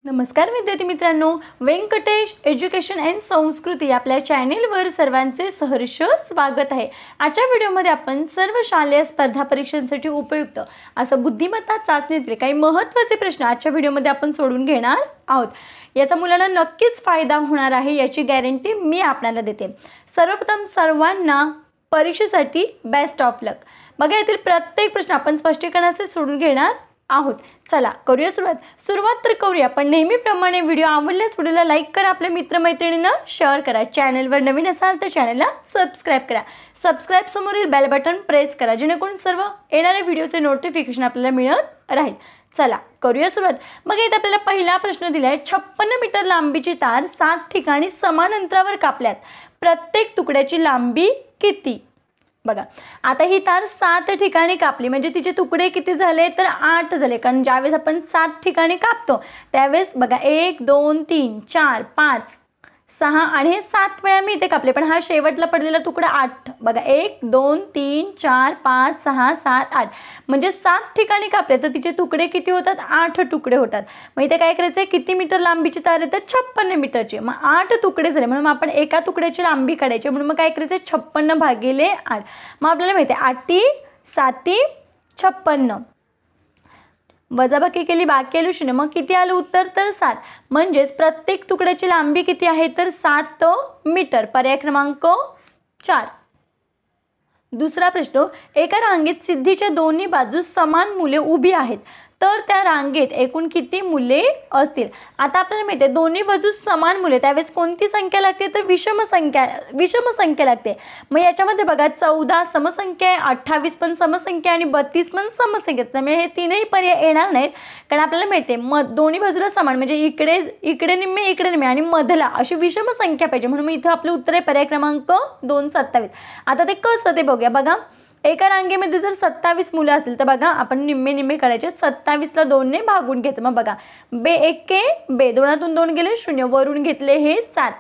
नमस्कार विद्यार्थी मित्रांनो, व्यंकटेश एज्युकेशन अँड संस्कृती आपल्या चॅनेलवर सर्वांचे सहर्ष स्वागत आहे। आजच्या व्हिडिओमध्ये आपण सर्व शालेय स्पर्धा परीक्षांसाठी उपयुक्त असं बुद्धिमत्ता चाचणीतले काही महत्त्वाचे प्रश्न आजच्या व्हिडिओमध्ये आपण सोडून घेणार आहोत। याचा मुलांना नक्कीच फायदा होणार आहे याची गॅरंटी मी आपल्याला देते। सर्वप्रथम सर्वांना परीक्षेसाठी बेस्ट ऑफ लक। बघा, यातील प्रत्येक प्रश्न आपण स्पष्टीकरणाचे सोडून घेणार आहोत। चला करूया सुरुवात तर करूया, पण नेहमीप्रमाणे व्हिडिओ आवडल्यास व्हिडिओला लाईक करा, आपल्या मित्रमैत्रिणींना शेअर करा, चॅनलवर नवीन असाल तर चॅनलला सबस्क्राइब करा, सबस्क्राइब समोरील बेल बटन प्रेस करा, जेणेकरून सर्व येणाऱ्या व्हिडिओचे नोटिफिकेशन आपल्याला मिळत राहील। चला करूया सुरुवात। मग इथे आपल्याला पहिला प्रश्न दिलाय, 56 मीटर लांबीची तार 7 ठिकाणी समान अंतरावर कापल्यास प्रत्येक तुकड्याची लांबी किती? बघा, आता ही तार 7 ठिकाणी कापली म्हणजे तिचे तुकडे किती झाले तर 8 झाले, कारण ज्यावेळेस आपण 7 ठिकाणी कापतो त्यावेळेस बघा 1 2 3 4 5 6 आणि हे 7 वेळा मी इथे कापले, पण हा शेवटला पडलेला तुकडा 8 बघा 1 2 3 4 5 6 7 8 म्हणजे 7 ठिकाणी कापले तर तिचे तुकडे किती होतात? 8 तुकडे होतात। मग इथे काय करायचं आहे, किती मीटर लांबीची तार आहे तर 56 मीटरची, मग 8 तुकडे झाले म्हणून आपण एका तुकड्याची लांबी काढायची, म्हणून मग काय करायचं 56 भागिले 8। मग आपल्याला माहिती आहे 8 7 56 वजाबाकी केली, बाकी आलं 0, मग किती आलं उत्तर तर 7। म्हणजेच प्रत्येक तुकड्याची लांबी किती आहे तर 7 मीटर, पर्याय क्रमांक 4। दुसरा प्रश्न, एका रांगेत सिद्धीच्या दोन्ही बाजूस समान मुले उभी आहेत तर त्या रांगेत एकूण किती मुले असतील? आता आपल्याला माहिती आहे दोन्ही बाजूस समान मुले, त्यावेळेस कोणती संख्या लागते तर विषम संख्या लागते। मग याच्यामध्ये बघा 14 समसंख्या आहे, 28 पण समसंख्या आणि 32 पण समसंख्या, त्यामुळे हे तीनही पर्याय येणार नाहीत, कारण आपल्याला माहिती आहे दोन्ही बाजूला समान म्हणजे इकडे निम्मे आणि मधला अशी विषम संख्या पाहिजे, म्हणून इथं आपलं उत्तर आहे पर्याय क्रमांक 2 27। आता ते कसं ते बघूया। बघा, एका रांगेमध्ये जर 27 मुलं असतील तर बघा आपण निम्मे करायचे, 27 ला 2 ने भागून घ्यायचं। मग बघा बे 1 बे 2 2 गेले 0, वरून घेतले हे 7,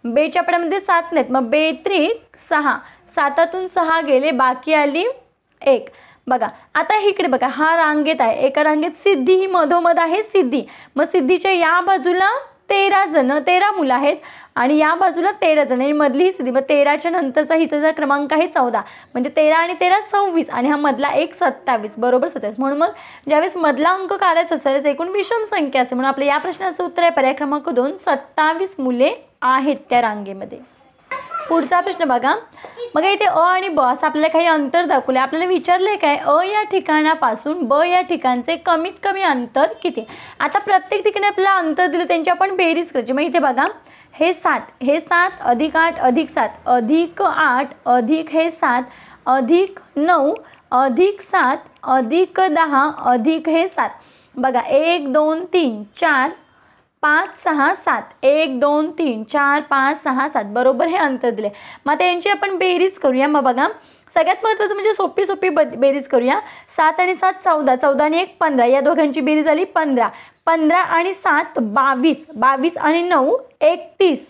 बेच्या पडामध्ये 7 नाहीत, मग बे 3 6, 7 6 गेले, बाकी आली 1। बघा आता इकडे बघा हा रांगेत आहे, एका रांगेत सिद्धी ही मधोमध आहे सिद्धी, मग सिद्धीच्या या बाजूला 13 मुलं आहेत आणि या बाजूला 13 जण आणि मधली ही सिद्धी, मग 13च्या नंतरचा हिचा क्रमांक आहे 14, म्हणजे 13 आणि 13 26 आणि हा मधला एक 27 बरोबर 27। म्हणून मग ज्यावेळेस मधला अंक काढायचा असतो त्यावेळेस एकूण विषम संख्या असते, म्हणून आपल्या या प्रश्नाचं उत्तर आहे पर्याय क्रमांक 2 27 मुले आहेत त्या रांगेमध्ये। पुढचा प्रश्न बघा, मग इथे अ आणि ब असं आपल्याला काही अंतर दाखवले, आपल्याला विचारले काय अ या ठिकाणापासून ब या ठिकाणचे कमीत कमी अंतर किती? आता प्रत्येक ठिकाणी आपल्याला अंतर दिलं त्यांची आपण बेरीज करायची। मग इथे बघा हे 7 अधिक 8 अधिक 7 अधिक 8 अधिक हे 7 अधिक 9 अधिक 7 अधिक 10 अधिक हे 7, बघा 1 2 3 4 5 6 7 1 2 3 4 5 6 7 बरोबर हे अंतर दिले। मग आता यांची आपण बेरीज करूया। मग बघा सगळ्यात महत्त्वाचं म्हणजे सोपी बेरीज करूया। 7 आणि 7 14, 14 आणि 1 15, या दोघांची बेरीज झाली 15, 15 आणि 7 22, 22 आणि 9 31,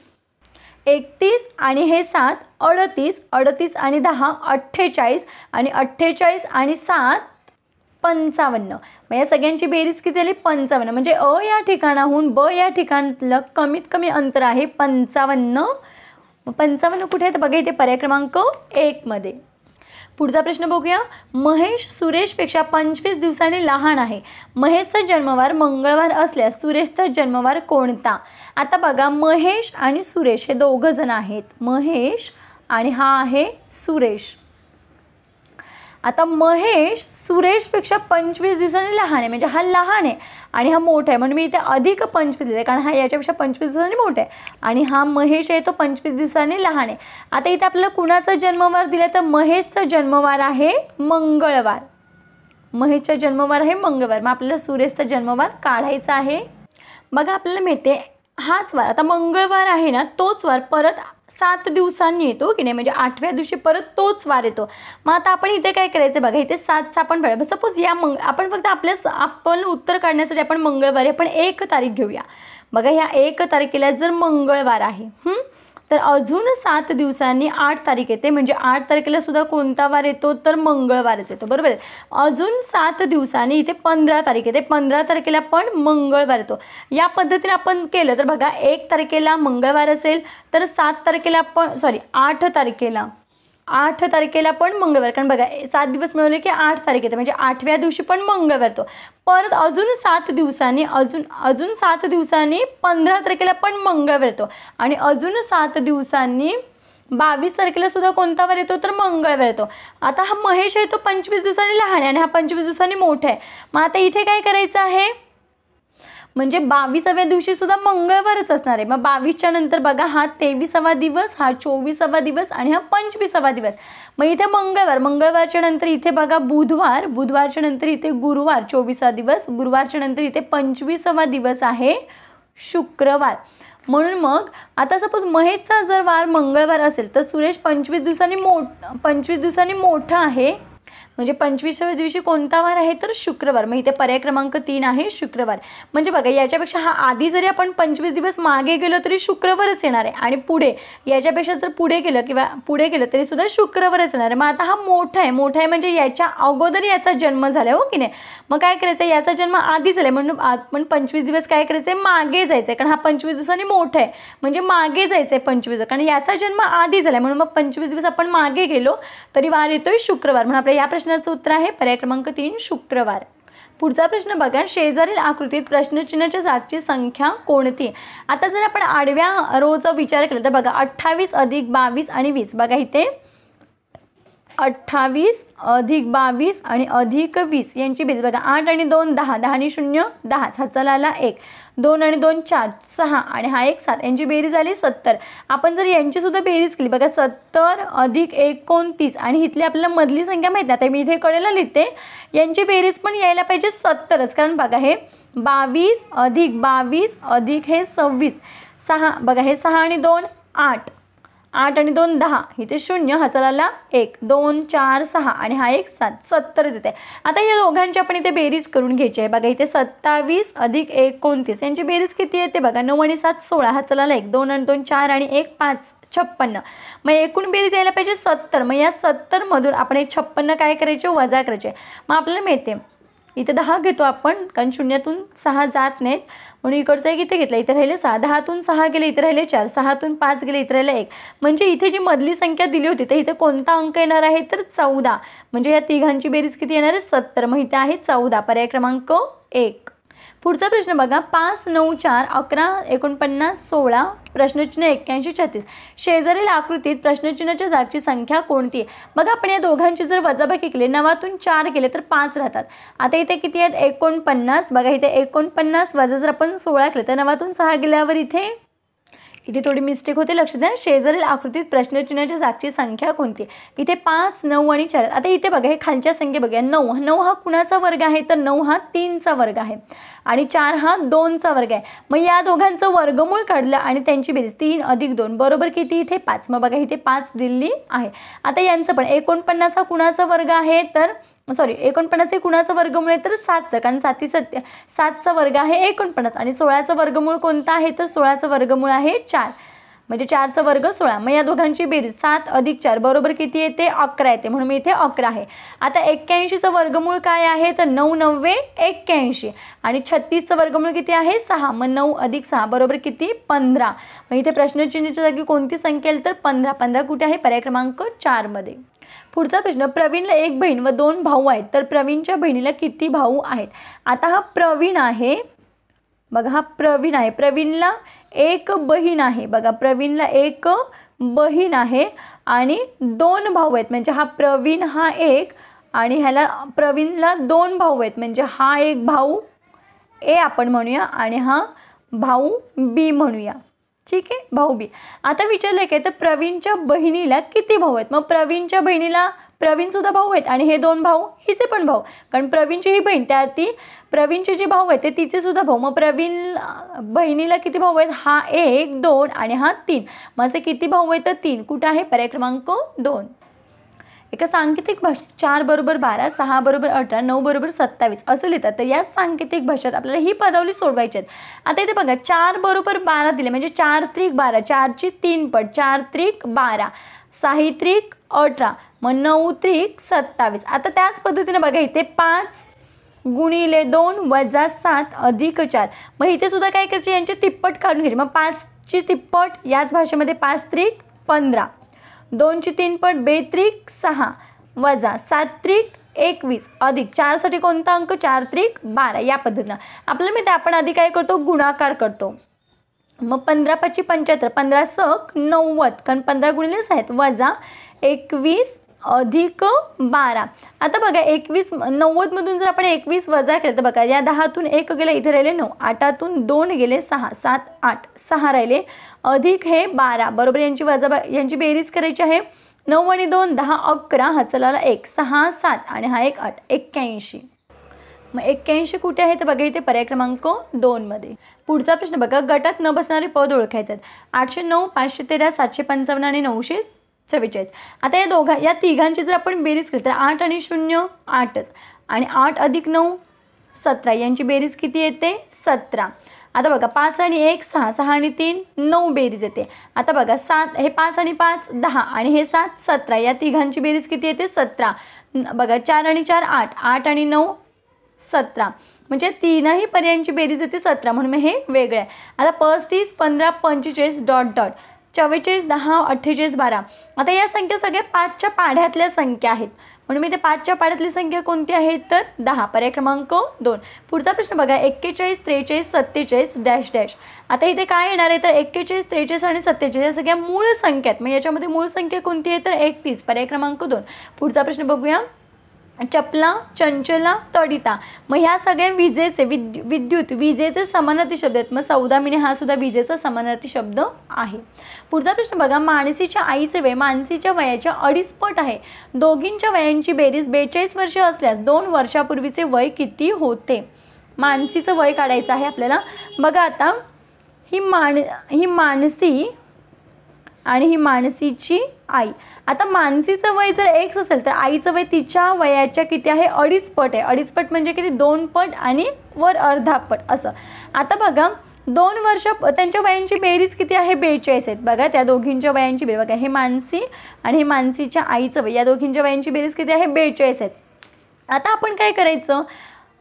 31 आणि हे 7 38, 38 आणि 10 48 आणि 48 आणि 7 55, मग या सगळ्यांची बेरीज किती झाली 55, म्हणजे अ या ठिकाणाहून ब या ठिकाणातलं कमीत कमी अंतर आहे 55। 55 कुठे आहे तर बघा इथे पर्याय क्रमांक 1 मध्ये। पुढचा प्रश्न बघूया, महेश सुरेशपेक्षा 25 दिवसांनी लहान आहे, महेशचा जन्मवार मंगळवार असल्यास सुरेशचा जन्मवार कोणता? आता बघा महेश आणि सुरेश हे दोघं जण आहेत, महेश आणि हा आहे सुरेश। आता महेश सुरेशपेक्षा 25 दिवसांनी लहान आहे, म्हणजे हा लहान आहे आणि हा मोठा आहे, म्हणून मी इथे अधिक 25 लिहिले, कारण हा याच्यापेक्षा 25 दिवसांनी मोठा आहे आणि हा महेश आहे तो 25 दिवसांनी लहान आहे। आता इथे आपल्याला कुणाचा जन्मवार दिला तर महेशचा जन्मवार आहे मंगळवार, महेशचा जन्मवार आहे मंगळवार, मग आपल्याला सुरेशचा जन्मवार काढायचा आहे। बघा आपल्याला माहिती आहे हाच वार, आता मंगळवार आहे ना तोच वार परत 7 दिवसांनी येतो की नाही, म्हणजे 8व्या दिवशी परत तोच वार येतो। मग आता आपण इथे काय करायचं बघा, इथे 7चा आपण बघा सपोज या आपण फक्त आपण उत्तर काढण्यासाठी आपण मंगळवारी आपण 1 तारीख घेऊया। बघा ह्या 1 तारखेला जर मंगळवार आहे तर अजून 7 दिवसांनी 8 तारीख येते, म्हणजे 8 तारखेला सुद्धा कोणता वार येतो तर मंगळवारच येतो, बरोबर आहे. अजून 7 दिवसांनी इथे 15 तारीख येते, 15 तारखेला पण मंगळवार येतो. या पद्धतीने आपण केलं तर बघा 1 तारखेला मंगळवार असेल तर 7 तारखेला पण 8 तारखेला पण मंगळवार, कारण बघा 7 दिवस मिळवले की 8 तारीख येते, म्हणजे 8व्या दिवशी पण मंगळवार येतो. परत अजून 7 दिवसांनी अजून 7 दिवसांनी 15 तारखेला पण मंगळवार येतो आणि अजून 7 दिवसांनी 22 तारखेला सुद्धा कोणता वार येतो तर मंगळवार येतो. आता हा महेश आहे तो 25 दिवसांनी लहान आहे आणि हा 25 दिवसांनी मोठा आहे. मग आता इथे काय करायचं आहे, म्हणजे 22व्या दिवशी सुद्धा मंगळवारच असणार आहे. मग 22च्या नंतर बघा हा 23वा दिवस, हा 24वा दिवस आणि हा 25वा दिवस. मग इथे मंगळवारच्या नंतर इथे बघा बुधवारच्या नंतर इथे गुरुवार 24वा दिवस, गुरुवारच्या नंतर इथे 25वा दिवस आहे शुक्रवार. म्हणून मग आता सपोज महेशचा जर वार मंगळवार असेल तर सुरेश 25 दिवसांनी मोठा आहे, म्हणजे 25व्या दिवशी कोणता वार आहे तर शुक्रवार. मग इथे पर्याय क्रमांक 3 आहे शुक्रवार. म्हणजे बघा याच्यापेक्षा हा आधी जरी आपण 25 दिवस मागे गेलो तरी शुक्रवारच येणार आहे आणि पुढे याच्यापेक्षा जर पुढे गेलं तरी सुद्धा शुक्रवारच येणार आहे. मग आता हा मोठा आहे म्हणजे याच्या अगोदर याचा जन्म झाला, हो की नाही. मग काय करायचं, याचा जन्म आधी झाला म्हणून आपण 25 दिवस काय करायचं मागे जायचं, कारण हा 25 दिवसांनी मोठा आहे म्हणजे मागे जायचं आहे 25 दिवस, कारण याचा जन्म आधी झाला म्हणून मग 25 दिवस आपण मागे गेलो तरी वार येतोय शुक्रवार. म्हणून आपल्या या प्रश्नाचं उत्तर आहे पर्याय क्रमांक 3 शुक्रवार. पुढचा प्रश्न बघा, शेजारील आकृतीत प्रश्नचिन्हाच्या जागची संख्या कोणती. आता जर आपण आडव्या रोचा विचार केला तर बघा 28 अधिक 22 आणि 20. बघा इथे 28 अधिक 22 आणि अधिक 20 यांची बेरीज बघा. 8 आणि 2 10, 10 आणि 0 10, हा चला आला 1, 2 आणि 2 4, 6 आणि हा 1 7, यांची बेरीज आली 70. आपण जर यांची सुद्धा बेरीज केली बघा 70 अधिक 29 आणि इथली आपल्याला मधली संख्या माहिती नाही, आता मी इथे कडेला लिहिते, यांची बेरीज पण यायला पाहिजे 70च, कारण बघा हे 22 अधिक 22 अधिक हे 26, 6 बघा हे 6 आणि 2 8, 8 आणि 2 10, इथे 0, हा चला 1 2 4 6 आणि हा 1 7, 70 देते. आता या दोघांची आपण इथे बेरीज करून घ्यायची आहे. बघा इथे 27 अधिक 29 यांची बेरीज किती येते बघा 9 आणि 7 16, हा चला 1 2 आणि 2 4 आणि 1 5 56. मग एकूण बेरीज यायला पाहिजे 70. मग या 70 मधून आपण हे 56 काय करायचे वजा करायचे. मग आपल्याला मिळते इथे 10 घेतो आपण, कारण 0तून 6 जात नाहीत म्हणून इकडचं एक इथे घेतलं, इथे राहिले 6, 10तून 6 गेले इथे राहिले 4, 6तून 5 गेले इथे राहिले 1. म्हणजे इथे जी मधली संख्या दिली होती तर इथे कोणता अंक येणार आहे तर 14. म्हणजे या तिघांची बेरीज किती येणार आहे 70. मग इथे आहे 14, पर्याय क्रमांक 1. पुढचा प्रश्न बघा 5 9 4 11 49 16 प्रश्नचिन्ह 81 36. शेजारील आकृतीत प्रश्नचिन्हाच्या जागची संख्या कोणती आहे. बघा आपण या दोघांची जर वजाबाकी केली 9तून 4 केले तर 5 राहतात. आता इथे किती आहेत 49. बघा इथे 49 वजा जर आपण 16 केले तर 9तून 6 गेल्यावर इथे थोडी मिस्टेक होते, लक्ष द्या. शेजारील आकृतीत प्रश्नचिन्हाच्या जागची संख्या कोणती. इथे 5 9 आणि 4. आता इथे बघा हे खालच्या संख्या बघा 9 हा कुणाचा वर्ग आहे तर 9 हा 3चा वर्ग आहे आणि 4 हा 2चा वर्ग आहे. मग या दोघांचं वर्गमूळ काढलं आणि त्यांची बेरीज 3 अधिक 2 बरोबर किती इथे 5. मग बघा इथे 5 दिली आहे. आता यांचं पण 49 हा कुणाचा वर्ग आहे तर 49 हे कुणाचं वर्गमूळ आहे तर 7चं, कारण 7चा वर्ग आहे 49 आणि 16चं वर्गमूळ कोणतं आहे तर 16चं वर्गमूळ आहे 4, म्हणजे 4चा वर्ग 16. मग या दोघांची बेरीज 7 अधिक 4 बरोबर किती येते 11 येते, म्हणून मी इथे 11 आहे. आता 81चं वर्गमूळ काय आहे तर 9 9 81 आणि 36चं वर्गमूळ किती आहे 6. मग 9 अधिक 6 बरोबर किती 15. मग इथे प्रश्नचिन्हाच्या जागी कोणती संख्या येईल तर 15. 15 कुठे आहे पर्याय क्रमांक 4 मध्ये. पुढचा प्रश्न प्रवीणला 1 बहीण व 2 भाऊ आहेत तर प्रवीणच्या बहिणीला किती भाऊ आहेत. आता हा प्रवीण आहे बघा, हा प्रवीण आहे, प्रवीणला 1 बहीण आहे. बघा प्रवीणला 1 बहीण आहे आणि 2 भाऊ आहेत, म्हणजे हा प्रवीण हा 1 आणि ह्याला प्रवीणला 2 भाऊ आहेत, म्हणजे हा एक भाऊ ए आपण म्हणूया आणि हा भाऊ बी म्हणूया. ठीक आहे, भाऊ बी. आता विचारलं काय तर प्रवीणच्या बहिणीला किती भाऊ आहेत. मग प्रवीणच्या बहिणीला प्रवीणसुद्धा भाऊ आहेत आणि हे 2 भाऊ हिचे पण भाऊ, कारण प्रवीणची ही बहीण त्या ती प्रवीणचे जे भाऊ आहेत ते तिचे सुद्धा भाऊ. मग प्रवीण बहिणीला किती भाऊ आहेत हा 1 2 आणि हा 3. मग असे किती भाऊ आहेत तर 3. कुठं आहे पर्याय क्रमांक 2. एका सांकेतिक भाषेत 4 बरोबर 12, 6 बरोबर 18, 9 बरोबर 27 असं लिहितात. तर या सांकेतिक भाषेत आपल्याला ही पदावली सोडवायची आहेत. आता इथे बघा 4 बरोबर 12 दिले म्हणजे 4 त्रिक 12, 4 ची 3 पट, 4 त्रिक 12, 6 त्रिक 18, मग 9 त्रिक 27. आता त्याच पद्धतीने बघा इथे 5 गुणिले 2 वजा 7 अधिक 4. मग इथे सुद्धा काय करायचे, यांचे तिप्पट काढून घ्यायचे. मग 5 ची तिप्पट याच भाषेमध्ये 5 त्रिक 15, 2 ची 3 पट 2 त्रिक 6 वजा 7 त्रिक 21 अधिक 4 साठी कोणता अंक 4 त्रिक 12. या पद्धतीनं आपल्याला माहिती आपण आधी काय करतो, गुणाकार करतो. मग 15 5 75, 15 सक 90, कारण 15 गुणिले 6 आहेत, वजा 21 अधिक 12. आता बघा 21 90 मधून जर आपण 21 वजा केलं तर बघा या 10तून 1 गेले, इथे राहिले 9, 8तून 2 गेले 6, 7 8 6 राहिले अधिक हे 12 बरोबर यांची बेरीज करायची आहे. 9 आणि 2 10 11, हा चला 1 6 7 आणि हा 1 8, 81. मग 81 कुठे आहे तर बघा इथे पर्याय क्रमांक 2 मध्ये. पुढचा प्रश्न बघा, गटात न बसणारे पद ओळखायचे आहेत. 809, 513, 755 आणि 944. आता या तिघांची जर आपण बेरीज केली तर 8 आणि 0 8च आणि 8 अधिक 9 17, यांची बेरीज किती येते 17. आता बघा 5 आणि 1 6, 6 आणि 3 9 बेरीज येते. आता बघा 7 हे 5 आणि 5 10 आणि हे 7 17, या तिघांची बेरीज किती येते 17. बघा 4 आणि 4 8, 8 आणि 9 17, म्हणजे तीनही पर्यायांची बेरीज येते 17, म्हणून हे वेगळं आहे. आता 35 15 45 डॉट डॉट 44 10 48 12. आता या संख्या सगळ्या 5च्या पाढ्यातल्या संख्या आहेत, म्हणून मी ते 5च्या पाढ्यातली संख्या कोणती आहे तर 10, पर्याय क्रमांक 2. पुढचा प्रश्न बघा, 41 43 47 डॅश डॅश. आता इथे काय येणार आहे तर 41 43 आणि 47 या सगळ्या मूळ संख्या आहेत. मग याच्यामध्ये मूळ संख्या कोणती आहे तर 31, पर्याय क्रमांक 2. पुढचा प्रश्न बघूया, चपला चंचला तडिता. मग ह्या सगळ्या विजेचे विजेचे समानार्थी शब्द आहेत. मग 14 हा सुद्धा विजेचा समानार्थी शब्द आहे. पुढचा प्रश्न बघा, मानसीच्या आईचे वय मानसीच्या वयाच्या 2.5 पट आहे. दोघींच्या वयांची बेरीज 42 वर्ष असल्यास 2 वर्षापूर्वीचे वय किती होते. मानसीचं वय काढायचं आहे आपल्याला. बघा आता ही मानसी आणि ही मानसीची आई. आता मानसीचं वय जर x असेल तर आईचं वय तिच्या वयाच्या किती आहे 2.5 पट आहे. 2.5 पट म्हणजे किती 2 पट आणि वर अर्धा पट असं. आता बघा 2 वर्ष त्यांच्या वयांची बेरीज किती आहे 42 आहेत. बघा त्या दोघींच्या वयांची बेरीज बघा, हे मानसी आणि हे मानसीच्या आईचं वय या दोघींच्या वयांची बेरीज किती आहे 42 आहेत. आता आपण काय करायचं,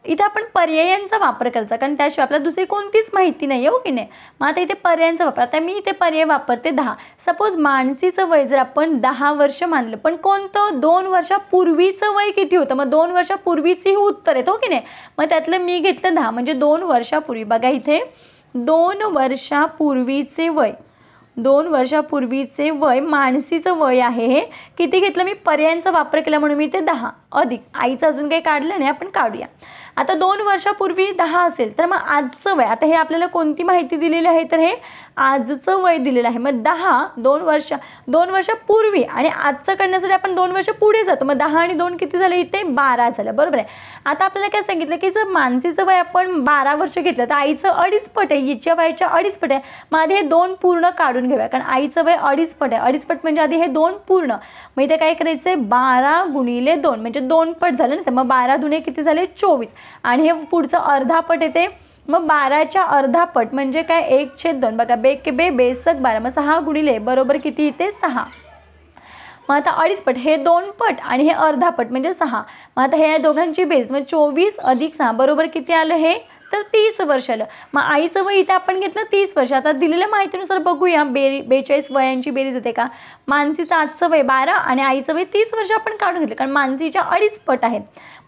इथे आपण पर्यायांचा वापर करायचा, कारण त्याशिवाय आपल्याला दुसरी कोणतीच माहिती नाही आहे, हो की नाही. मग आता इथे पर्यायांचा वापर, आता मी इथे पर्याय वापरते 10. सपोज मानसीचं वय जर आपण 10 वर्ष मानलं, पण कोणतं 2 वर्षापूर्वीचं वय किती होतं, मग 2 वर्षापूर्वीची ही उत्तर आहेत, हो की नाही. मग त्यातलं मी घेतलं 10 म्हणजे 2 वर्षापूर्वी. बघा इथे 2 वर्षापूर्वीचे वय 2 वर्षापूर्वीचे वय मानसीचं वय आहे. हे किती घेतलं मी पर्यायांचा वापर केला म्हणून मी ते 10 अधिक आईचं अजून काही काढलं नाही, आपण काढूया. आता 2 वर्षापूर्वी 10 असेल तर मग आजचं वय, आता हे आपल्याला कोणती माहिती दिलेली आहे तर हे आजचं वय दिलेलं आहे. मग 10 2 वर्षापूर्वी आणि आजचं करण्यासाठी आपण 2 वर्ष पुढे जातो. मग 10 आणि 2 किती झाले इथे 12 झालं, बरोबर आहे. आता आपल्याला काय सांगितलं की जर मानसीचं वय आपण 12 वर्ष घेतलं तर आईचं 2.5 पट आहे, हिच्या वयाच्या 2.5 पट आहे. मग आधी हे 2 पूर्ण काढून घेऊया, कारण आईचं वय 2.5 पट आहे. 2.5 पट म्हणजे आधी हे 2 पूर्ण. मग इथे काय करायचं आहे 12 गुणिले 2 म्हणजे 2 पट झालं ना. तर मग 12 दुणे किती झाले 24 आणि हे पुढचं अर्धा पट येते. मग 12च्या अर्धा पट म्हणजे काय 1/2. बघा बेक बे बेसक 12, मग 6 गुणिले बरोबर किती येते 6. मग आता 2.5 पट हे 2 पट आणि हे अर्धा पट म्हणजे 6. मग आता हे दोघांची बेरीज मग 24 अधिक 6 बरोबर किती आलं हे तर 30 वर्ष आलं. मग आईचं वय इथे आपण घेतलं 30 वर्ष. आता दिलेल्या माहितीनुसार बघूया 42 वयांची बेरीज येते का. मानसीचं आजचं वय 12 आणि आईचं वय 30 वर्ष आपण काढून घेतलं, कारण मानसीच्या 2.5 पट आहेत.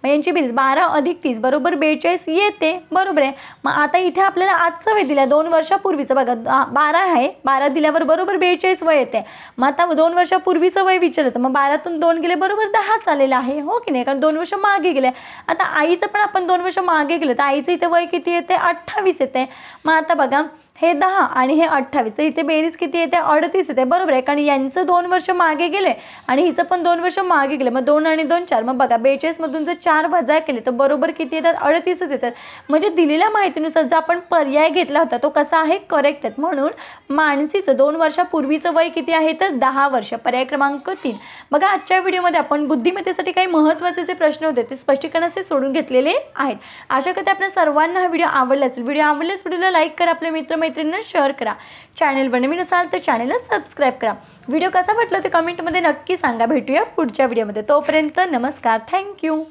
मग यांची बेरीज 12 अधिक 30 बरोबर 42 येते, बरोबर आहे. मग आता इथे आपल्याला आजचं वय दिलं 2 वर्षापूर्वीचं. बघा 12 आहे, 12 दिल्यावर बरोबर 42 वय येते. मग आता 2 वर्षापूर्वीचं वय विचारलं तर मग 12तून 2 गेले बरोबर 10 आलेलं आहे, हो की नाही, कारण 2 वर्ष मागे गेले. आता आईचं पण आपण 2 वर्ष मागे गेलं तर आईचं इथे वय किती येते 28 येते. मग आता बघा हे 10 आणि हे 28 तर इथे बेरीज किती येते 38 येते, बरोबर आहे, कारण यांचं 2 वर्ष मागे गेले आणि हिचं पण 2 वर्ष मागे गेले. मग 2 आणि 2 4. मग बघा 42 मधून जर 4 4 वजा केले तर बरोबर किती येतात 38च येतात. म्हणजे दिलेल्या माहितीनुसार जर आपण पर्याय घेतला होता तो कसा आहे करेक्ट आहे. म्हणून मानसीचं 2 वर्षापूर्वीचं वय किती आहे तर 10 वर्ष. पर्याय क्रमांक 3. बघा आजच्या व्हिडिओमध्ये आपण बुद्धिमत्तेसाठी काही महत्त्वाचे जे प्रश्न होते ते स्पष्टीकरण असे सोडून घेतलेले आहेत. आशा करते आपल्या सर्वांना हा व्हिडिओ आवडला असेल. व्हिडिओ आवडल्यास व्हिडिओला लाईक करा, आपल्या मित्रमैत्रिणींना शेअर करा. चॅनलवर नवीन असाल तर चॅनलला सबस्क्राईब करा. व्हिडिओ कसा वाटला ते कमेंटमध्ये नक्की सांगा. भेटूया पुढच्या व्हिडिओमध्ये. तोपर्यंत नमस्कार. थँक्यू.